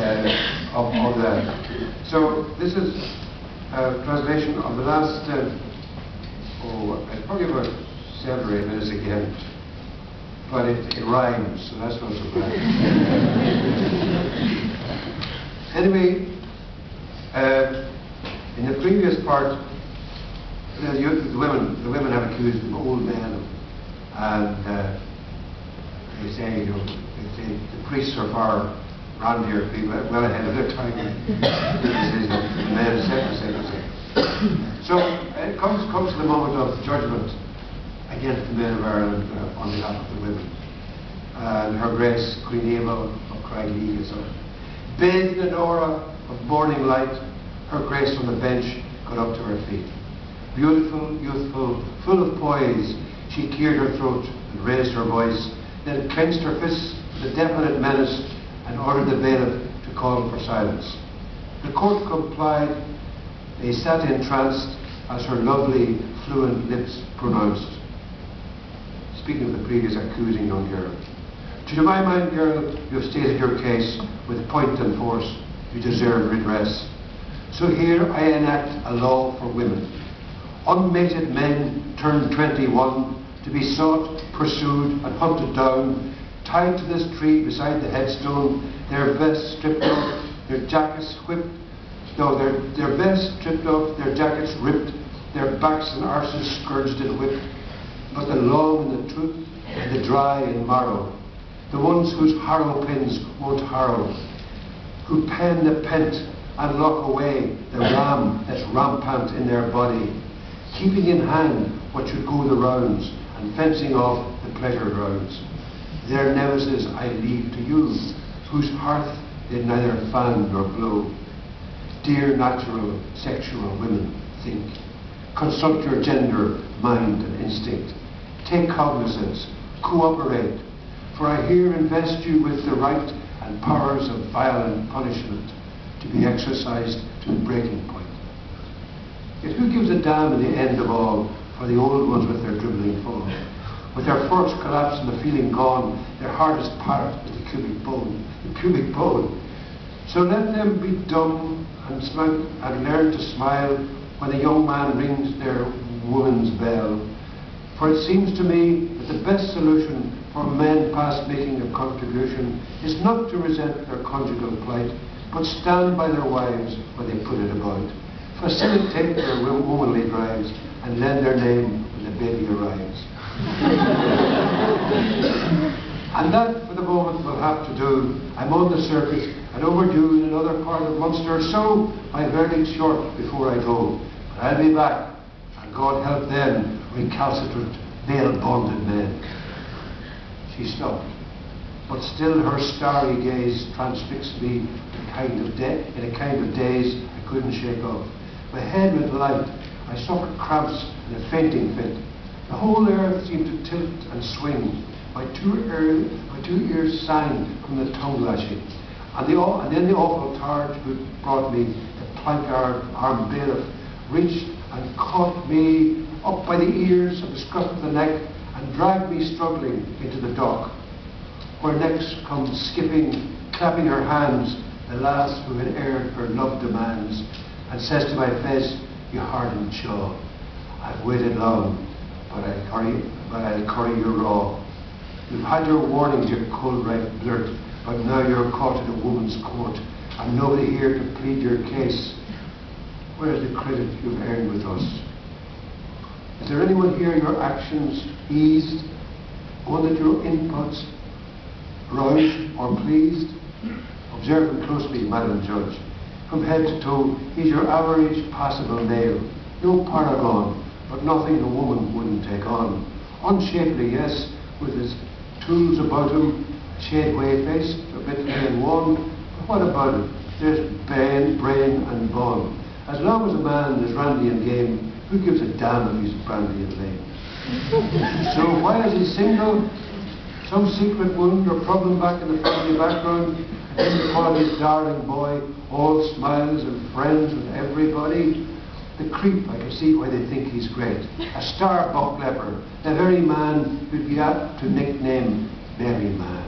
of that. So this is a translation of the last, probably about 7 or 8 minutes again. But it rhymes, so that's not so bad. Anyway, in the previous part, the women have accused the old men, and they say the priests are far around here, well ahead of their time. The men say. So it comes to the moment of judgment against the men of Ireland on behalf of the women. And Her Grace Queen Eva of Craigleague is up. Bathed in an aura of morning light, Her Grace on the bench got up to her feet. Beautiful, youthful, full of poise, she cleared her throat and raised her voice, then clenched her fists with a definite menace and ordered the bailiff to call for silence. The court complied. They sat entranced as her lovely, fluent lips pronounced. Speaking of the previous accusing young girl. To my mind, girl, you have stated your case with point and force. You deserve redress. So here I enact a law for women. Unmated men turned 21 to be sought, pursued and hunted down, tied to this tree beside the headstone, their vests stripped off, their jackets whipped, their vests stripped off, their jackets ripped, their backs and arses scourged and whipped. But the long and the truth and the dry and marrow, the ones whose harrow pins won't harrow, who pen the pent and lock away the ram that's rampant in their body, keeping in hand what should go the rounds and fencing off the pleasure grounds. Their nemesis I leave to you, whose hearth they neither fan nor blow. Dear natural, sexual women, think. Consult your gender, mind and instinct. Take cognizance, cooperate, for I here invest you with the right and powers of violent punishment to be exercised to the breaking point. Yet who gives a damn in the end of all for the old ones with their dribbling fall? With their force collapse and the feeling gone, their hardest part is the pubic bone. So let them be dumb and learn to smile when a young man rings their woman's bell. For it seems to me that the best solution for men past making a contribution is not to resent their conjugal plight, but stand by their wives when they put it about, facilitate their womanly drives, and lend their name when the baby arrives. And that, for the moment, will have to do. I'm on the circuit and overdue in another part of Munster, so my verdict's short before I go. But I'll be back, and God help them recalcitrant, male-bonded men. She stopped, but still her starry gaze transfixed me in a kind of daze I couldn't shake off. My head went light, I suffered cramps and a fainting fit. The whole earth seemed to tilt and swing. My two ears sang from the tongue lashing. And then the awful targe who brought me, the plank-armed bailiff, reached and caught me up by the ears and the scruff of the neck and dragged me struggling into the dock, where next comes skipping, clapping her hands, the lass who had aired her love demands, and says to my face, you hardened jaw, I've waited long, but I'll curry you raw. You've had your warnings, you cold-ripe blurt, but now you're caught in a woman's court, and nobody here to plead your case. Where is the credit you've earned with us? Is there anyone here your actions eased, one that your inputs roused or pleased? Observe him closely, Madam Judge. From head to toe, he's your average passable male. No paragon, but nothing a woman wouldn't take on. Unshapely, yes, with his tools about him, shade way-faced, a bit and worn. But what about it? There's brain and bone. As long as a man is randy and game, who gives a damn if he's brandy and lame? So why is he single? Some secret wound or problem back in the family background? And then they call his darling boy, all smiles and friends with everybody. The creep, I can see why they think he's great. A Starbuck leper, the very man who'd be apt to nickname Merry Man.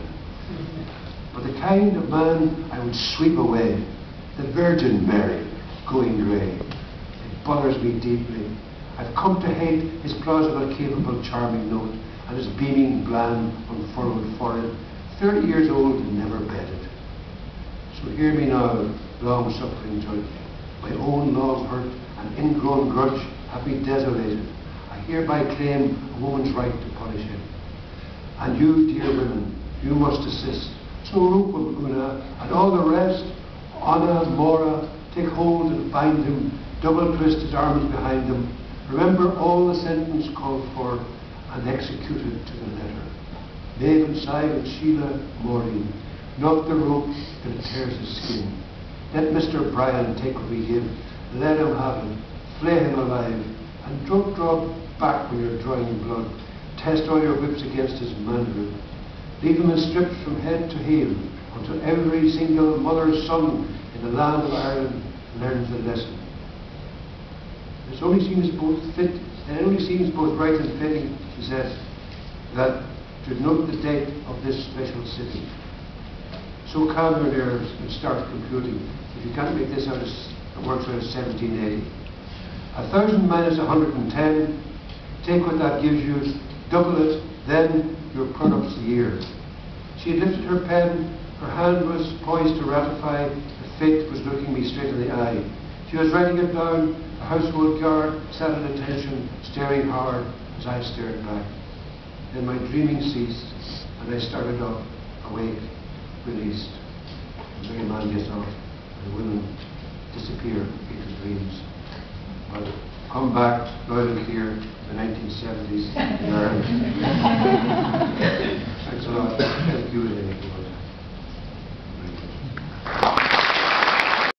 But but the kind of man I would sweep away, the Virgin Mary, going grey. It bothers me deeply. I've come to hate his plausible, capable, charming note, and his beaming, bland, unfurrowed forehead, 30 years old and never bedded. So hear me now, long-suffering judge. My own love hurt and ingrown grudge have me desolated. I hereby claim a woman's right to punish him. And you, dear women, you must assist. So Rupal, Una, and all the rest, Anna, Mora, take hold and bind him, double twist his arms behind him. Remember all the sentence called for and execute it to the letter. Maeve and Simon, Sheila, Maureen, knock the rope till it tears his skin. Let Mr. Bryan take what we give, let him have him, flay him alive, and don't draw back when you're drawing blood. Test all your whips against his manhood. Leave him in strips from head to heel, until every single mother's son in the land of Ireland learns the lesson. It only seems both right and fitting, she said, that to note the date of this special sitting. So calm your nerves and start computing. If you can't make this out, it works out as 1780. 1,000 minus 110, take what that gives you, double it, then your product's the year. She had lifted her pen, her hand was poised to ratify, the fate was looking me straight in the eye. She was writing it down, the household guard sat at attention, staring hard as I stared back. Then my dreaming ceased, and I started up, awake, released. The very man gets off, and the women disappear into dreams. But come back loud and clear in the 1970s in Ireland. Thanks a lot. Thank you, everyone.